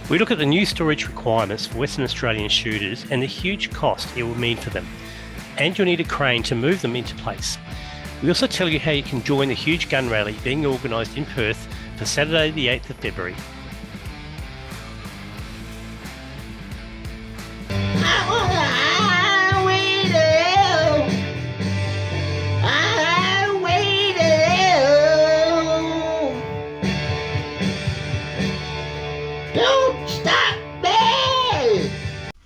We look at the new storage requirements for Western Australian shooters and the huge cost it will mean for them. And you'll need a crane to move them into place. We also tell you how you can join the huge gun rally being organised in Perth for Saturday the 8th of February.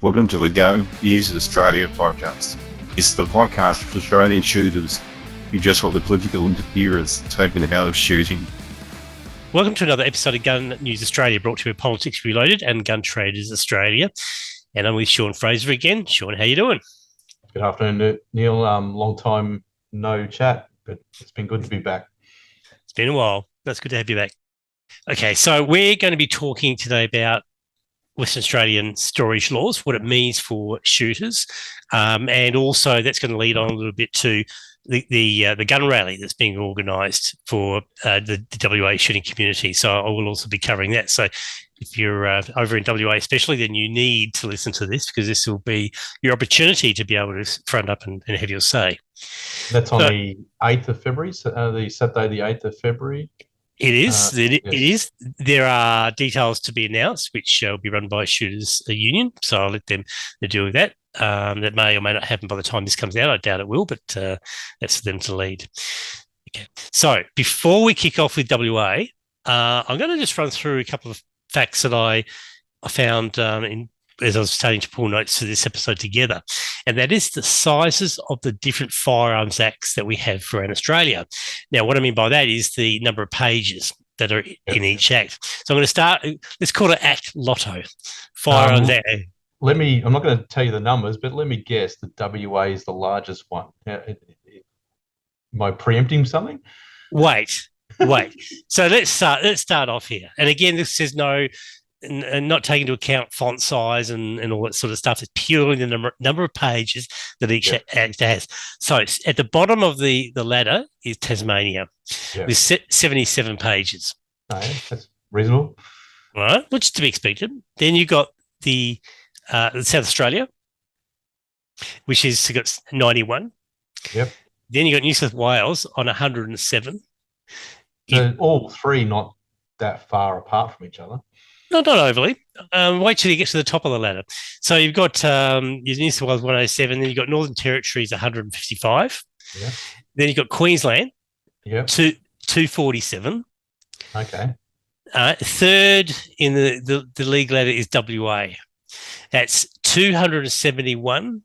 Welcome to the Go Use Australia podcast. It's the podcast for Australian shooters who just want the political interferers taken out of shooting. Welcome to another episode of Gun News Australia, brought to you by Politics Reloaded and Gun Traders Australia. And I'm with Sean Fraser again. Sean, how you doing? Good afternoon, Neil. Long time no chat, but it's been good to be back. It's been a while. That's good to have you back. Okay, so we're going to be talking today about Western Australian storage laws, what it means for shooters, and also that's going to lead on a little bit to the gun rally that's being organised for the WA shooting community. So I will also be covering that. So if you're over in WA especially, then you need to listen to this because this will be your opportunity to be able to front up and have your say. That's on the 8th of February, the Saturday the 8th of February. It is. It yes. is. There are details to be announced, which will be run by Shooters Union. So I'll let them deal with that. That may or may not happen by the time this comes out. I doubt it will, but that's for them to lead. Okay. So before we kick off with WA, I'm going to just run through a couple of facts that I found as I was starting to pull notes for this episode together, and that is the sizes of the different firearms acts that we have around Australia. Now, what I mean by that is the number of pages that are in each act. So I'm going to start, let's call it Act Lotto. Firearms Act. I'm not going to tell you the numbers, but let me guess that WA is the largest one. Am I preempting something? Wait. So let's start off here. And again, this says no, and not taking into account font size and all that sort of stuff. It's purely the number of pages that each act has. So it's at the bottom of the ladder is Tasmania with 77 pages. Okay, that's reasonable. All right, which is to be expected. Then you got the South Australia, which is got 91. Yep. Then you got New South Wales on 107. So all three not that far apart from each other. Not overly. Wait till you get to the top of the ladder. So you've got New South Wales 107, then you've got Northern Territories 155. Yeah. Then you've got Queensland 247. Okay. Third in the league ladder is WA. That's 271.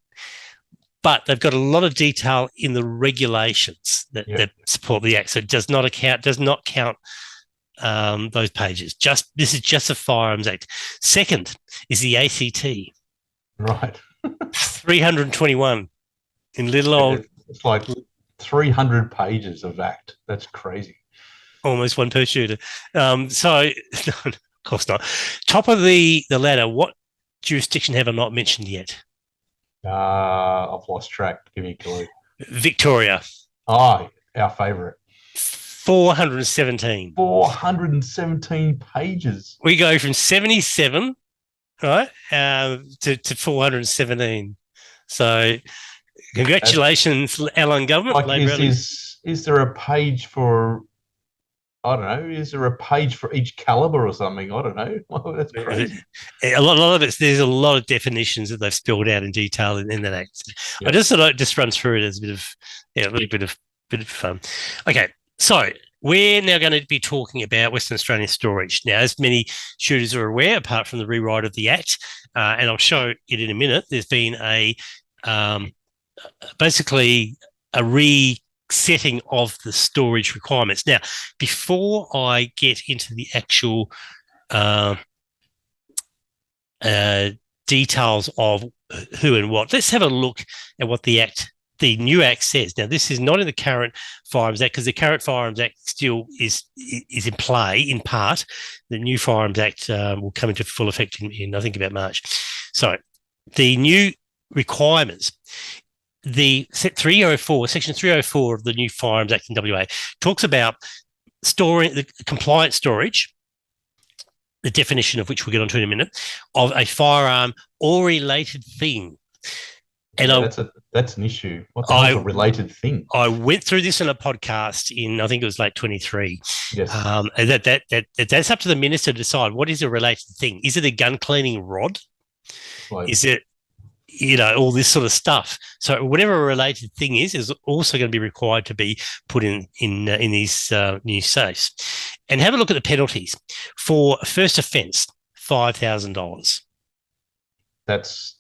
But they've got a lot of detail in the regulations that support the act. So it does not count those pages. This is just a Firearms Act. Second is the ACT. Right. 321 in little old. It's like 300 pages of Act. That's crazy. Almost one per shooter. So, no, of course not. Top of the ladder, what jurisdiction have I not mentioned yet? I've lost track. Give me a clue. Victoria. Oh, our favourite. 417. 417 pages. We go from 77, right, to 417. So, congratulations, Alan government. Like is there a page for? I don't know. Is there a page for each caliber or something? I don't know. Oh, that's crazy. A lot of it. There's a lot of definitions that they've spelled out in detail in that act. I just thought I'd just run through it as a little bit of fun. Okay. So we're now going to be talking about Western Australian storage. Now, as many shooters are aware, apart from the rewrite of the Act, and I'll show it in a minute, there's been basically a resetting of the storage requirements. Now, before I get into the actual details of who and what, let's have a look at what the new Act says. Now, this is not in the current Firearms Act because the current Firearms Act still is in play in part. The new Firearms Act will come into full effect in I think about March. So the new requirements, Section 304 of the new Firearms Act in WA talks about storing the compliant storage the definition of which we'll get onto in a minute, of a firearm or related thing. And Yeah, that's an issue. What the hell's I a related thing? I went through this in a podcast in, I think it was late 23. Yes. And that's up to the minister to decide what is a related thing. Is it a gun cleaning rod? Like, Is it, all this sort of stuff? So whatever a related thing is also going to be required to be put in these new safes. And have a look at the penalties for first offence, $5,000. that's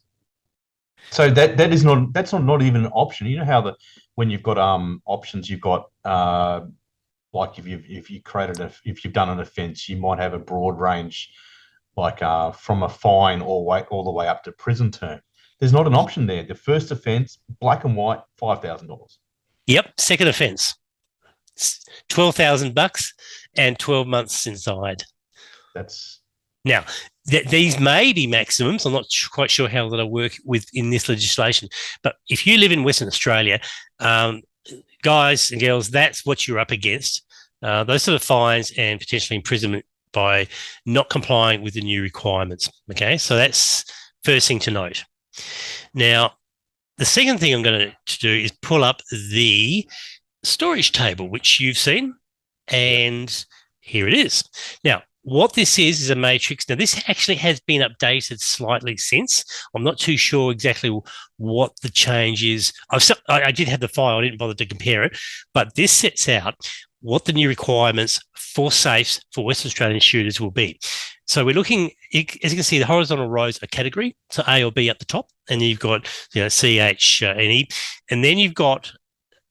so that is not that's not even an option. You know how when you've got options, you've got like if you've done an offence, you might have a broad range, like from a fine all the way up to prison term. There's not an option there. The first offence, black and white, $5,000. Yep, second offence, $12,000 and 12 months inside. That's Now, these may be maximums. I'm not quite sure how that'll work within this legislation. But if you live in Western Australia, guys and girls, that's what you're up against. Those sort of fines and potentially imprisonment by not complying with the new requirements. Okay, so that's first thing to note. Now, the second thing I'm going to do is pull up the storage table, which you've seen, and here it is. Now, what this is a matrix. Now, this actually has been updated slightly since. I'm not too sure exactly what the change is. I did have the file. I didn't bother to compare it, but this sets out what the new requirements for safes for Western Australian shooters will be. So we're looking, as you can see, the horizontal rows are category, so A or B at the top, and then you've got C, H, and E, and then you've got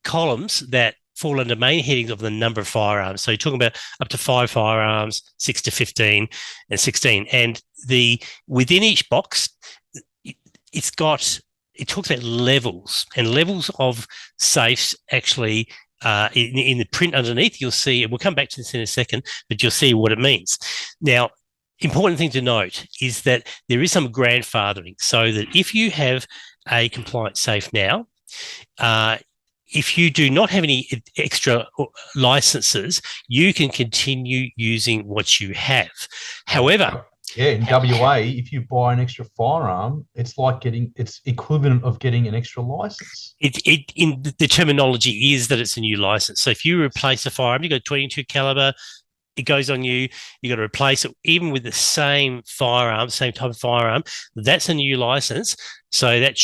columns that fall under main headings of the number of firearms. So you're talking about up to 5 firearms, 6 to 15, and 16. And within each box, it talks about levels, and levels of safes actually in the print underneath, you'll see, and we'll come back to this in a second, but you'll see what it means. Now, important thing to note is that there is some grandfathering, so that if you have a compliant safe now, if you do not have any extra licenses, you can continue using what you have. However, in WA, if you buy an extra firearm, it's equivalent of getting an extra license. In the terminology is that it's a new license. So if you replace a firearm, you got 22 caliber, it goes on you. You got to replace it, even with the same firearm, same type of firearm. That's a new license. So that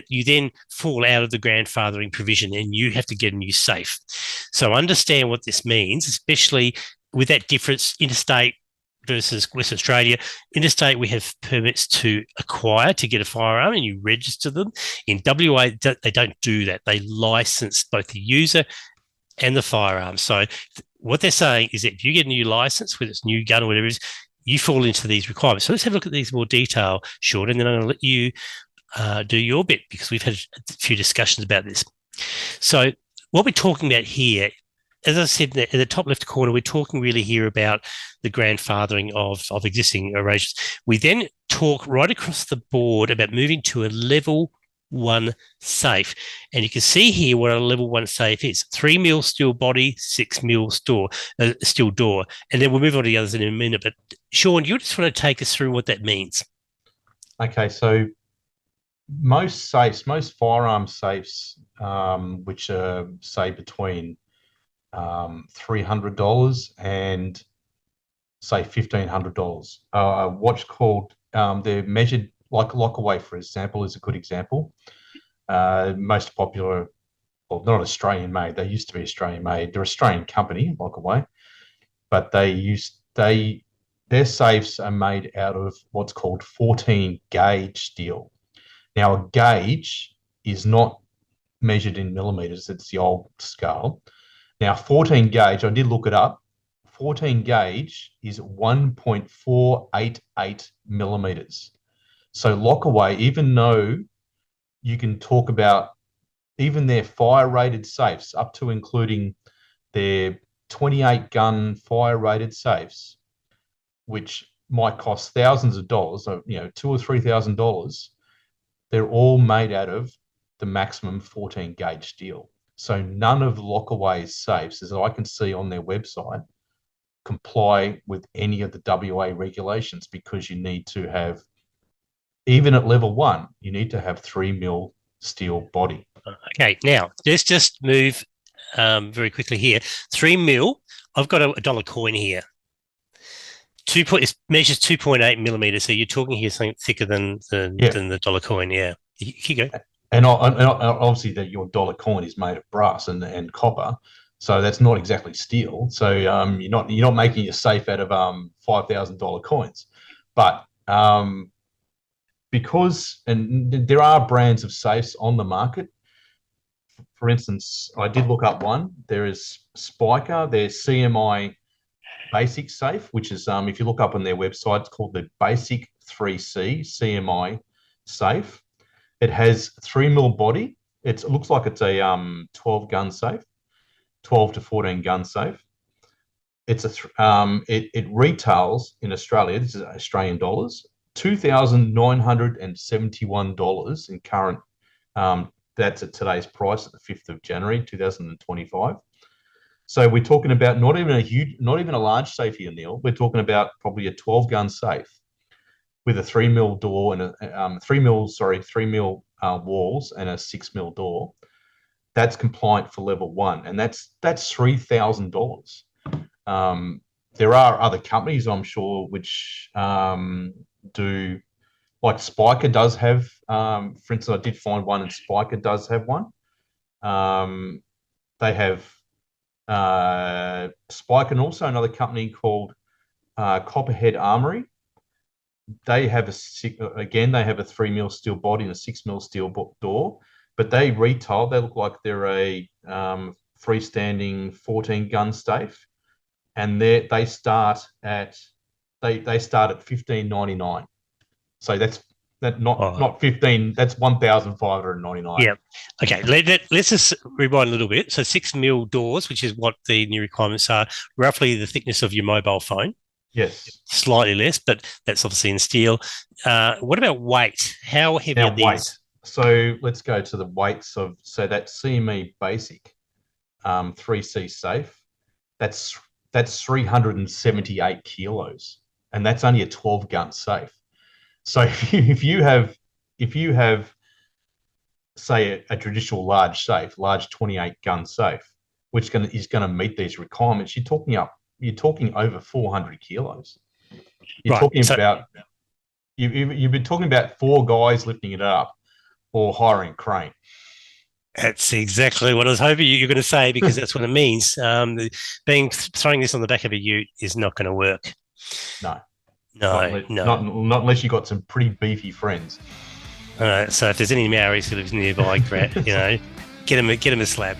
you then fall out of the grandfathering provision, and you have to get a new safe. So understand what this means, especially with that difference interstate versus Western Australia. Interstate, we have permits to acquire to get a firearm, and you register them. In WA, they don't do that. They license both the user and the firearm. So what they're saying is that if you get a new license, whether it's new gun or whatever it is, you fall into these requirements. So let's have a look at these in more detail, Sean, and then I'm going to let you do your bit, because we've had a few discussions about this. So what we're talking about here, as I said, in the top left corner, we're talking really here about the grandfathering of existing arrangements. We then talk right across the board about moving to a level 1 safe. And you can see here what a level 1 safe is. 3 mil steel body, 6 mil steel door. And then we'll move on to the others in a minute. But Sean, you just want to take us through what that means. Okay, so most firearm safes, which are, say, between $300 and, say, $1,500, what's called, they're measured, like Lockaway, for example, is a good example. Most popular, well, not Australian made. They used to be Australian made. They're an Australian company, Lockaway, but their safes are made out of what's called 14 gauge steel. Now, a gauge is not measured in millimeters. It's the old scale. Now, 14 gauge, I did look it up. 14 gauge is 1.488 millimeters. So Lockaway, even though you can talk about even their fire-rated safes, up to including their 28-gun fire-rated safes, which might cost thousands of dollars, so, $2,000 or $3,000, they're all made out of the maximum 14 gauge steel. So none of Lockaway's safes, as I can see on their website, comply with any of the WA regulations, because you need to have, even at level 1, you need to have 3mm steel body. Okay, now let's just move very quickly here. 3mm. I've got a dollar coin here. It measures 2.8 millimeters. So you're talking here something thicker than the dollar coin. Yeah, you go. And obviously that your dollar coin is made of brass and copper, so that's not exactly steel. So you're not making a safe out of $5,000 coins, but because, and there are brands of safes on the market. For instance, I did look up one. There is Spiker, their CMI Basic Safe, which is if you look up on their website, it's called the Basic 3C CMI Safe. It has 3mm body. It looks like it's a 12 gun safe, 12 to 14 gun safe. It's it retails in Australia. This is Australian dollars, $2,971 in current. That's at today's price at the 5th of January, 2025. So we're talking about not even a large safe here, Neil. We're talking about probably a 12 gun safe with a 3mm door and a 3mm walls and a 6mm door. That's compliant for level 1, and that's $3,000. There are other companies, I'm sure, which do, like Spiker does have. For instance, I did find one, and Spiker does have one. They have Spiker, and also another company called Copperhead Armory. They have a 3mm steel body and a 6mm steel door, but they retail. They look like they're a freestanding 14 gun safe, and they start at $1,599. So that's not 15. That's 1,599. Yeah. Okay. Let's just rewind a little bit. So 6mm doors, which is what the new requirements are, roughly the thickness of your mobile phone. Yes. Slightly less, but that's obviously in steel. What about weight? How heavy are these? Weight. So let's go to the weights of, so that CME Basic 3C safe, that's 378 kilos, and that's only a 12 gun safe. So if you have say a traditional large 28 gun safe, which is going to meet these requirements, you're talking over 400 kilos. You've been talking about 4 guys lifting it up or hiring a crane. That's exactly what I was hoping you were going to say, because that's what it means. Throwing this on the back of a ute is not going to work. No. No. Not unless you got some pretty beefy friends. So if there's any Maoris who lives nearby, get them a slab.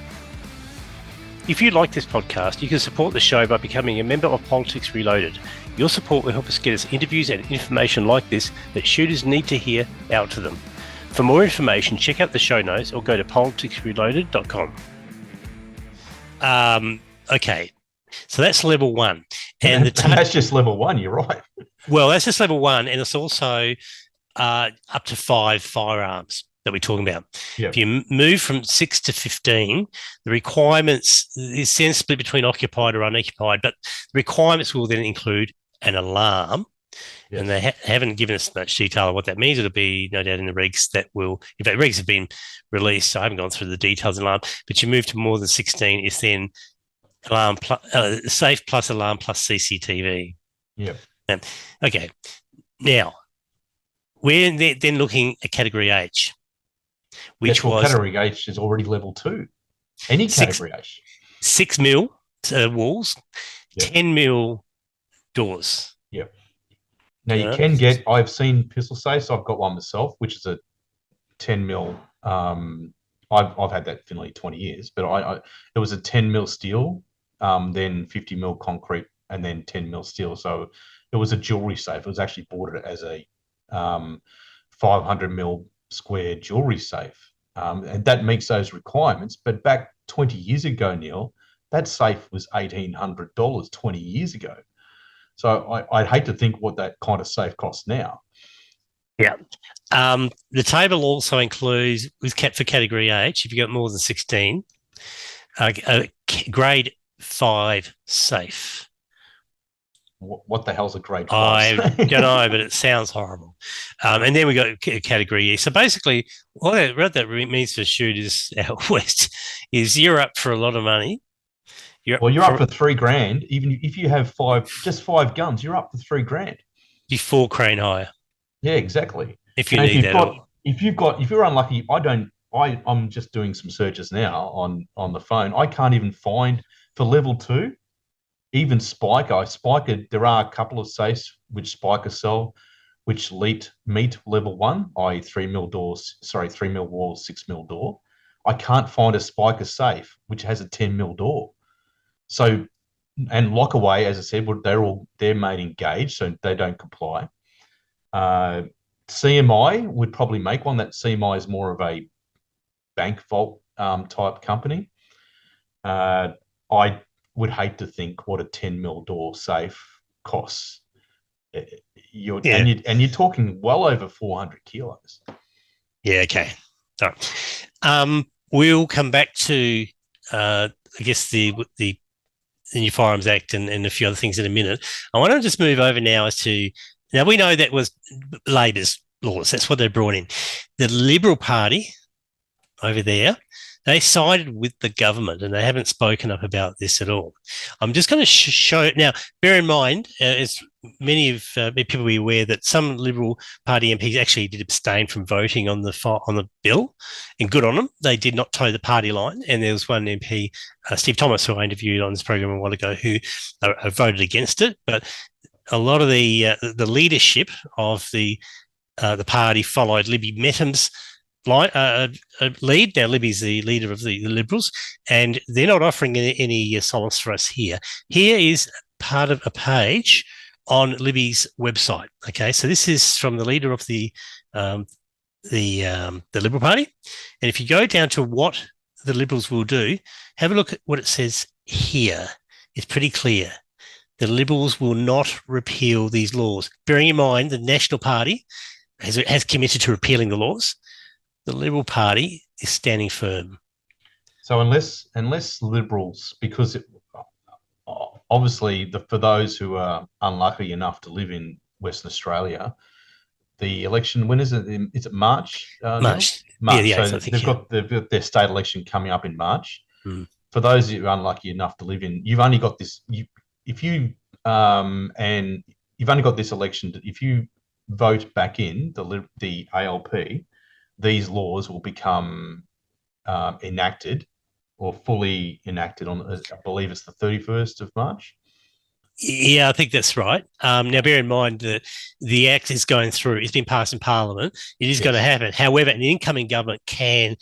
If you like this podcast, you can support the show by becoming a member of Politics Reloaded. Your support will help us get us interviews and information like this that shooters need to hear out to them. For more information, check out the show notes or go to politicsreloaded.com. Okay, so that's level 1. And that's just level 1, you're right. Well, that's just level 1, and it's also up to 5 firearms that we're talking about. Yep. If you move from 6 to 15, the requirements is then split between occupied or unoccupied, but the requirements will then include an alarm. Yes. And they haven't given us much detail of what that means. It'll be no doubt in the regs in fact, regs have been released, so I haven't gone through the details of alarm, but you move to more than 16 is then alarm safe plus alarm plus CCTV. Yeah. Okay. Now, we're then looking at category H, which was category H is already level 2. Any category H. 6mm walls, 10mm doors. Yeah. Now you can get. I've seen pistol safes. I've got one myself, which is a 10mm. I've had that for nearly 20 years, but it was a 10mm steel, then 50mm concrete, and then 10mm steel. So it was a jewelry safe. It was actually bought as a 500mm square jewelry safe, and that meets those requirements. But back 20 years ago, Neil, that safe was $1,800 20 years ago. So I'd hate to think what that kind of safe costs now. Yeah. The table also includes, for category H, if you've got more than 16, a grade 5 safe what the hell's a grade 5? I don't know, but it sounds horrible. And then we got category E. So basically, what that means for shooters out west is you're up for a lot of money. You're up for $3,000. Even if you have just five guns, you're up for $3,000 before crane hire. Yeah, exactly. If you need that, if you're unlucky, I'm just doing some searches now on the phone. I can't even find for level 2. Even Spiker, there are a couple of safes which Spiker sell, which meet level 1, i.e. 3mm doors, 3mm walls, 6mm door. I can't find a Spiker safe which has a 10mm door. So, and Lockaway, as I said, they're made engaged, so they don't comply. CMI would probably make one. That CMI is more of a bank vault type company. I would hate to think what a 10mm door safe costs. And you're talking well over 400 kilos. Yeah, okay. All right. We'll come back to, I guess, the New Firearms Act and a few other things in a minute. I want to just move over now now we know that was Labor's laws. That's what they brought in. The Liberal Party over there, they sided with the government and they haven't spoken up about this at all. I'm just going to show it now. Bear in mind, as many of people will be aware, that some Liberal Party MPs actually did abstain from voting on the bill, and good on them. They did not toe the party line. And there was one MP, Steve Thomas, who I interviewed on this program a while ago, who voted against it. But a lot of the leadership of the party followed Libby Metham's lead. Now, Libby's the leader of the Liberals, and they're not offering any solace for us here. Here is part of a page on Libby's website. Okay, so this is from the leader of the Liberal Party, and if you go down to what the Liberals will do, have a look at what it says here. It's pretty clear. The Liberals will not repeal these laws. Bearing in mind the National Party has committed to repealing the laws. The Liberal Party is standing firm. So unless Liberals, because obviously for those who are unlucky enough to live in Western Australia, the election, when is it? Is it March? March. March. Yeah, so they've got their state election coming up in March. Mm. For those who are unlucky enough to live in, you've only got this. You've only got this election. If you vote back in the ALP, these laws will become enacted or fully enacted on, I believe it's the 31st of March. Yeah, I think that's right. Now, bear in mind that the Act is going through. It's been passed in Parliament. It is going to happen. However, an incoming government can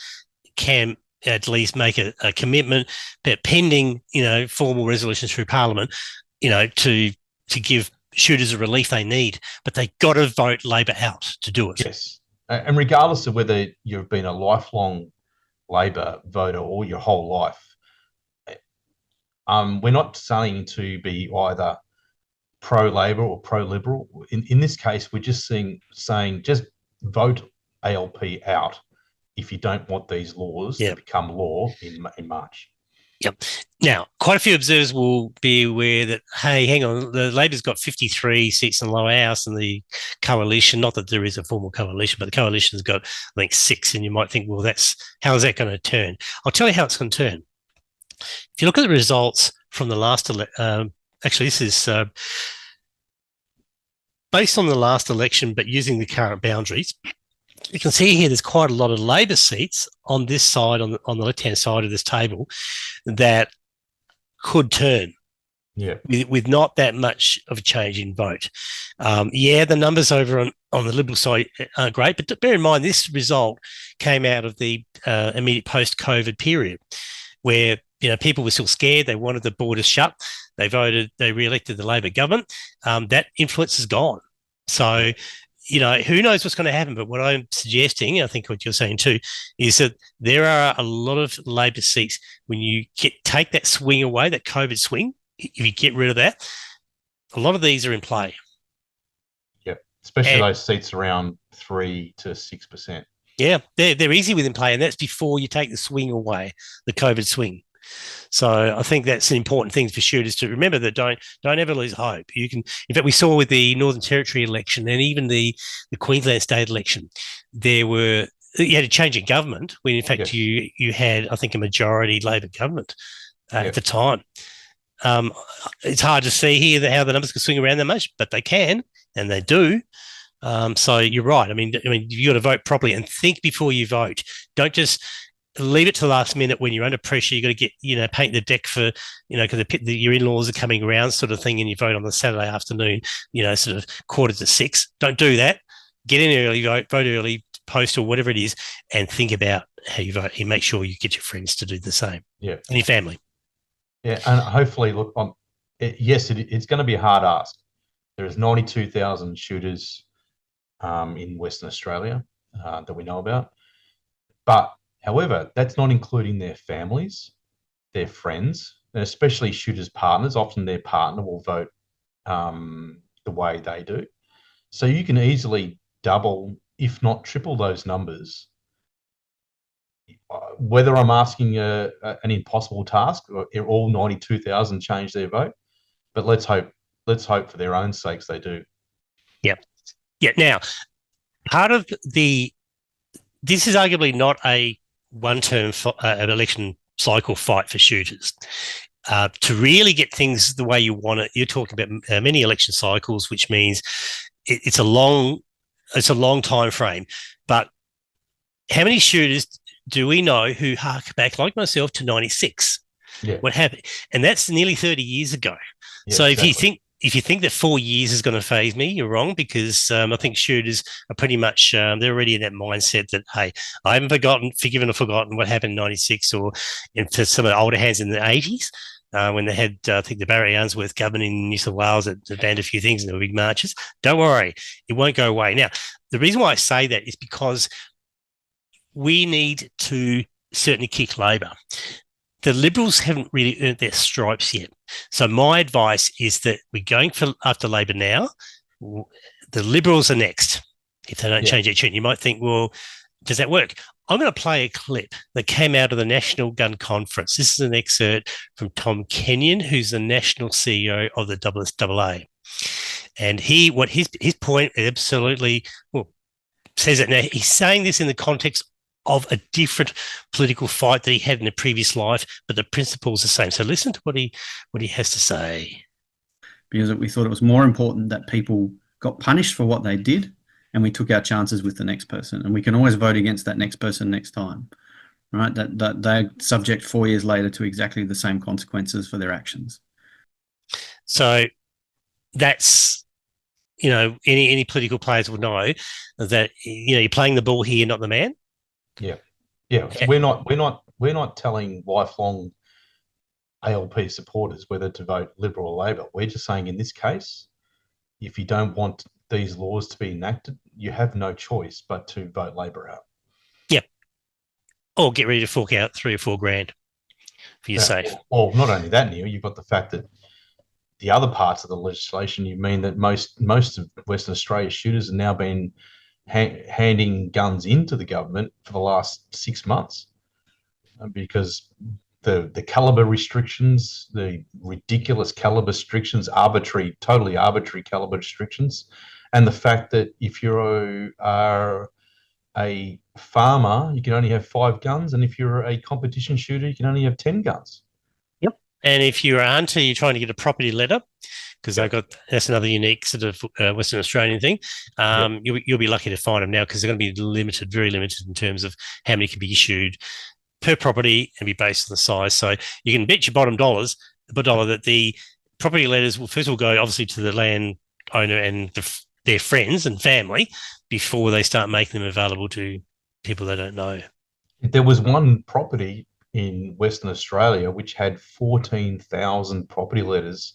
at least make a commitment, but pending, formal resolutions through Parliament, to give shooters the relief they need. But they got to vote Labor out to do it. Yes, and regardless of whether you've been a lifelong Labor voter all your whole life, we're not saying to be either pro-Labor or pro-Liberal. In this case, we're just saying just vote ALP out if you don't want these laws to become law in March. Yep. Now, quite a few observers will be aware that, hey, hang on, the Labor's got 53 seats in the lower house, and the coalition, not that there is a formal coalition, but the coalition's got, I think, 6, and you might think, well, how is that going to turn? I'll tell you how it's going to turn. If you look at the results from the last election, actually, this is based on the last election, but using the current boundaries. You can see here there's quite a lot of Labor seats on this side, on the left-hand side of this table, that could turn with not that much of a change in vote. The numbers over on the Liberal side aren't great, but bear in mind this result came out of the immediate post-COVID period where people were still scared. They wanted the borders shut. They re-elected the Labor government. That influence is gone. So, who knows what's going to happen? But what I'm suggesting, I think what you're saying too, is that there are a lot of Labor seats when you take that swing away, that COVID swing. If you get rid of that, a lot of these are in play. Yep, especially those seats around 3 to 6%. Yeah, they're easy within play, and that's before you take the swing away, the COVID swing. So I think that's an important thing for shooters to remember, that don't ever lose hope. You can, in fact, we saw with the Northern Territory election and even the Queensland state election, there were you had a change in government when in fact Yes. you had, I think, a majority Labor government at the time. Um, it's hard to see here how the numbers can swing around that much, but they can, and they do. So you're right. I mean, you got to vote properly and think before you vote. Don't just leave it to the last minute when you're under pressure. You got to get, paint the deck for, because your in-laws are coming around, sort of thing, and you vote on the Saturday afternoon, sort of 5:45. Don't do that. Get in early, vote early, post or whatever it is, and think about how you vote. And make sure you get your friends to do the same. Yeah, and your family. Yeah, and hopefully, look, yes, it's going to be a hard ask. There's 92,000 shooters in Western Australia that we know about. But however, that's not including their families, their friends, and especially shooters' partners. Often their partner will vote the way they do. So you can easily double, if not triple, those numbers. Whether I'm asking an impossible task, or all 92,000 change their vote, but let's hope for their own sakes they do. Yeah. Now, part of this is arguably not a one-term an election cycle fight for shooters. To really get things the way you want it, you're talking about many election cycles, which means it's a long time frame. But how many shooters do we know who hark back, like myself, to 96? Yeah. What happened? And that's nearly 30 years ago. Yeah, so exactly. if you think that 4 years is going to phase me, you're wrong, because I think shooters are pretty much, they're already in that mindset that, hey, I haven't forgiven or forgotten what happened in 96 or for some of the older hands in the 80s. When they had, I think, the Barry Ainsworth government in New South Wales that banned a few things and there were big marches. Don't worry, it won't go away. Now, the reason why I say that is because we need to certainly kick Labor. The Liberals haven't really earned their stripes yet. So my advice is that we're going after Labor now. The Liberals are next. If they don't change their tune, you might think, well, does that work? I'm going to play a clip that came out of the National Gun Conference. This is an excerpt from Tom Kenyon, who's the national CEO of the AAA. And his point absolutely says it. Now, he's saying this in the context of a different political fight that he had in a previous life, but the principle's the same. So listen to what he has to say. Because we thought it was more important that people got punished for what they did, and we took our chances with the next person. And we can always vote against that next person next time, right? That they're subject 4 years later to exactly the same consequences for their actions. So that's, any political players will know that, you're playing the ball here, not the man. Yeah. We're not telling lifelong ALP supporters whether to vote Liberal or Labor. We're just saying, in this case, if you don't want these laws to be enacted, you have no choice but to vote Labor out. Yep. Or get ready to fork out $3 or $4 grand for your safe. Or not only that, Neil, you've got the fact that the other parts of the legislation, you mean that most of Western Australia shooters have now been handing guns into the government for the last 6 months, because the caliber restrictions, the ridiculous caliber restrictions, totally arbitrary caliber restrictions, and the fact that if you are a farmer, you can only have 5 guns, and if you're a competition shooter, you can only have 10 guns. Yep. And if you're a hunter, you're trying to get a property letter, because that's another unique sort of Western Australian thing. You'll be lucky to find them now, because they're going to be limited, very limited in terms of how many can be issued per property and be based on the size. So you can bet your bottom dollar that the property letters will first of all go obviously to the land owner and their friends and family before they start making them available to people they don't know. There was one property in Western Australia which had 14,000 property letters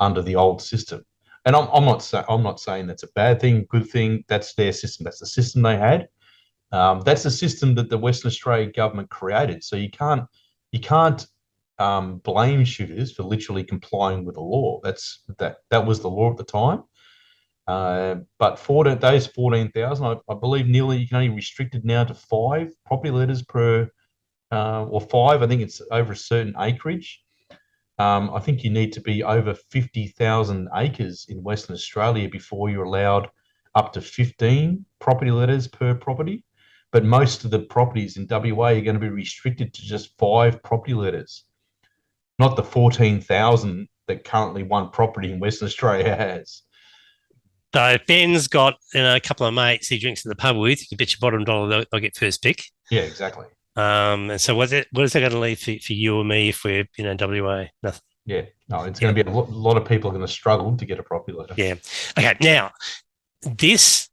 under the old system, and I'm not saying that's a bad thing, good thing. That's their system. That's the system they had. That's the system that the Western Australia government created. So you can't blame shooters for literally complying with the law. That was the law at the time. But for those 14,000, I believe, nearly, you can only restrict it now to 5 property letters per or 5. I think it's over a certain acreage. I think you need to be over 50,000 acres in Western Australia before you're allowed up to 15 property letters per property. But most of the properties in WA are going to be restricted to just 5 property letters, not the 14,000 that currently one property in Western Australia has. So if Ben's got a couple of mates he drinks at the pub with, you bet your bottom dollar they'll get first pick. Yeah, exactly. And so what is that going to leave for you or me if we're WA? Nothing. Yeah, no, it's going to be a lot of people are going to struggle to get a property letter. Yeah. Okay. Now, this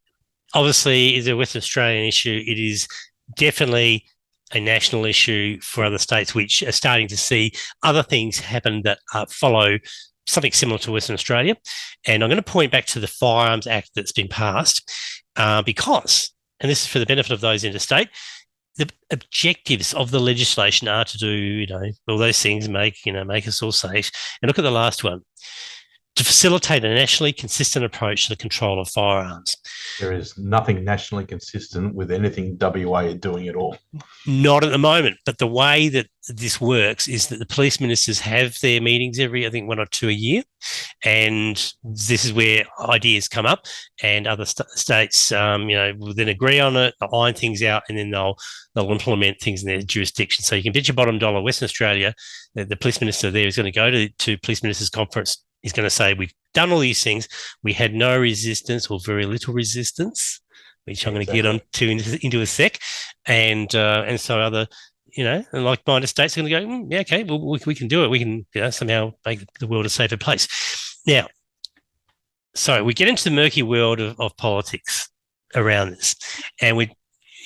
obviously is a Western Australian issue. It is definitely a national issue for other states, which are starting to see other things happen that follow something similar to Western Australia. And I'm going to point back to the Firearms Act that's been passed because, and this is for the benefit of those interstate, the objectives of the legislation are to do, all those things, make us all safe. And look at the last one. To facilitate a nationally consistent approach to the control of firearms. There is nothing nationally consistent with anything WA are doing at all. Not at the moment, but the way that this works is that the police ministers have their meetings every, I think, 1 or 2 a year, and this is where ideas come up, and other states, will then agree on it, they'll iron things out, and then they'll implement things in their jurisdiction. So you can bet your bottom dollar, Western Australia, the police minister there is going to go to police ministers' conference. He's going to say, we've done all these things. We had no resistance or very little resistance, which I'm going to get on to into a sec. And so other, like-minded states are going to go, yeah, okay, well, we can do it. We can somehow make the world a safer place. Now, so we get into the murky world of politics around this. And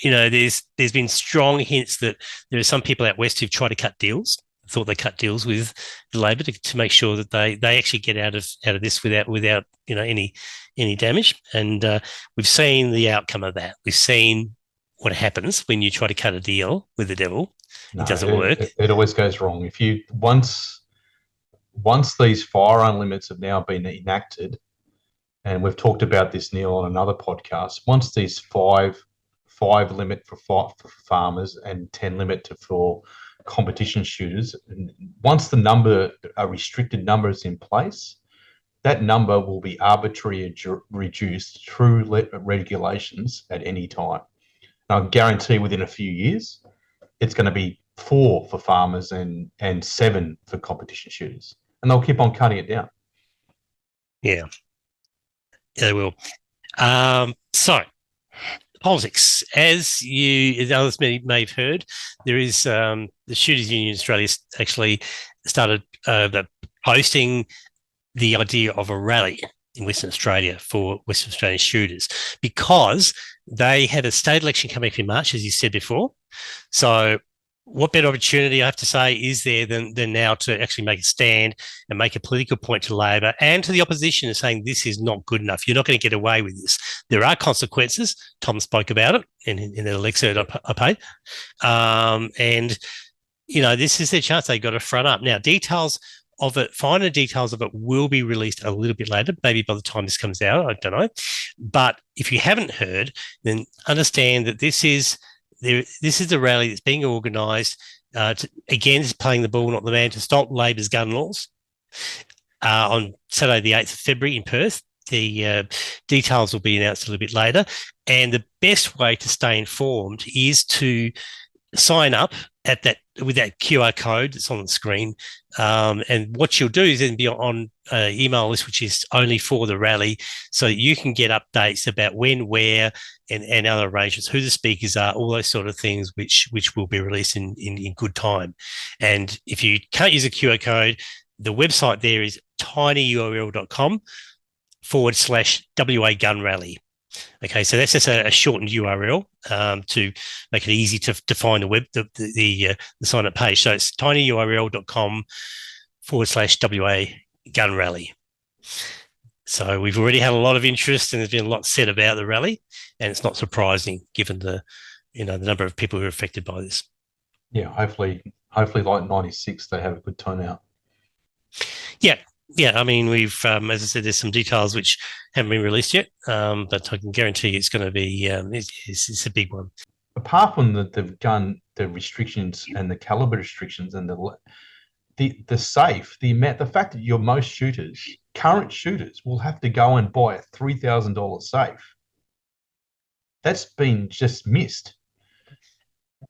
there's been strong hints that there are some people out west who've tried to cut deals. Thought they cut deals with Labor to make sure that they actually get out of this without any damage. And we've seen the outcome of that. We've seen what happens when you try to cut a deal with the devil. It doesn't work. It always goes wrong. If you once these firearm limits have now been enacted, and we've talked about this, Neil, on another podcast. Once these five limit for farmers and 10 limit for competition shooters, and once a restricted number is in place, that number will be arbitrarily reduced through regulations at any time. And I guarantee within a few years, it's going to be 4 for farmers and 7 for competition shooters, and they'll keep on cutting it down. Yeah, they will. So. Politics, as others may have heard, there is the Shooters Union Australia actually started posting the idea of a rally in Western Australia for Western Australian shooters because they had a state election coming up in March, as you said before. So what better opportunity, I have to say, is there than now to actually make a stand and make a political point to Labor and to the opposition and saying this is not good enough. You're not going to get away with this. There are consequences. Tom spoke about it in the lecture I paid. And, this is their chance. They've got to front up. Now, finer details of it will be released a little bit later, maybe by the time this comes out. I don't know. But if you haven't heard, then understand that this is the rally that's being organised. Again, it's playing the ball, not the man, to stop Labor's gun laws on Saturday, the 8th of February in Perth. The details will be announced a little bit later. And the best way to stay informed is to sign up with that QR code that's on the screen. And what you'll do is then be on an email list, which is only for the rally, so that you can get updates about when, where, and other arrangements, who the speakers are, all those sort of things, which will be released in good time. And if you can't use a QR code, the website there is tinyurl.com/WA Gun Rally. Okay, so that's just a shortened URL to make it easy to find the sign up page. So it's tinyurl.com/WA Gun Rally. So we've already had a lot of interest and there's been a lot said about the rally, and it's not surprising given the number of people who are affected by this. Yeah, hopefully like 96 they have a good turnout. Yeah, I mean, we've, as I said, there's some details which haven't been released yet, but I can guarantee it's going to be, it's a big one. apart from the restrictions and the caliber restrictions and the safe, the fact that your most current shooters, will have to go and buy a $3,000 safe. That's been just missed.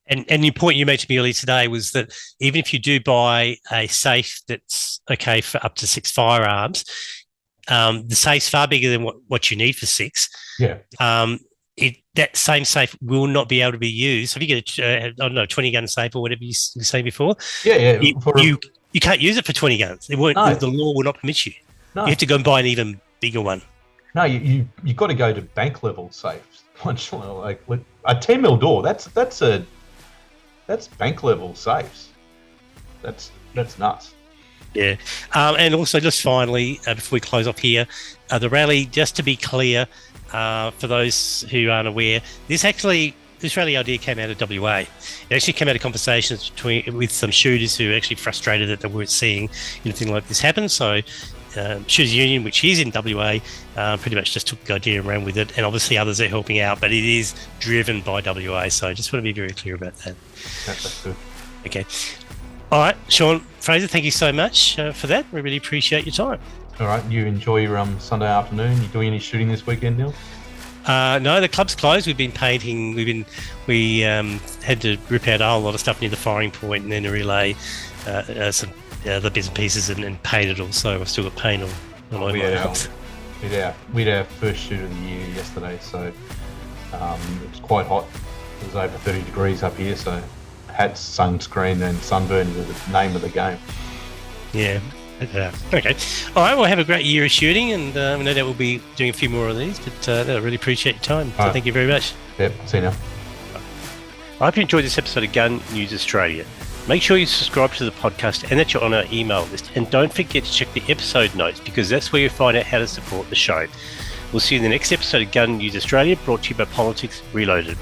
And the point you made to me earlier today was that even if you do buy a safe that's okay for up to 6 firearms, the safe's far bigger than what you need for 6. Yeah. That same safe will not be able to be used. So if you get a 20-gun safe or whatever you were saying before, you can't use it for 20 guns. The law will not permit you. No. You have to go and buy an even bigger one. No, you've got to go to bank level safes. Like a 10 mil door. That's bank level safes. That's nuts. Yeah. And also, just finally, before we close off here, the rally, just to be clear, for those who aren't aware, this rally idea came out of WA. It actually came out of conversations with some shooters who were actually frustrated that they weren't seeing anything like this happen. So Shooters Union, which is in WA, pretty much just took the idea and ran with it. And obviously others are helping out, but it is driven by WA. So I just want to be very clear about that. That's good. Okay. All right, Sean Fraser, thank you so much for that. We really appreciate your time. All right, you enjoy your Sunday afternoon. You doing any shooting this weekend, Neil? No, the club's closed. We've been painting. We had to rip out a whole lot of stuff near the firing point and then relay some other bits and pieces and paint it all. So I've still got paint on all my house. We had our first shoot of the year yesterday, so it was quite hot. It was over 30 degrees up here, so hats, sunscreen, and sunburn is the name of the game. Yeah. Okay. All right. Well, have a great year of shooting, and no doubt we'll be doing a few more of these. But I really appreciate your time. So thank you very much. Yep. See you now. I hope you enjoyed this episode of Gun News Australia. Make sure you subscribe to the podcast and that you're on our email list. And don't forget to check the episode notes, because that's where you'll find out how to support the show. We'll see you in the next episode of Gun News Australia, brought to you by Politics Reloaded.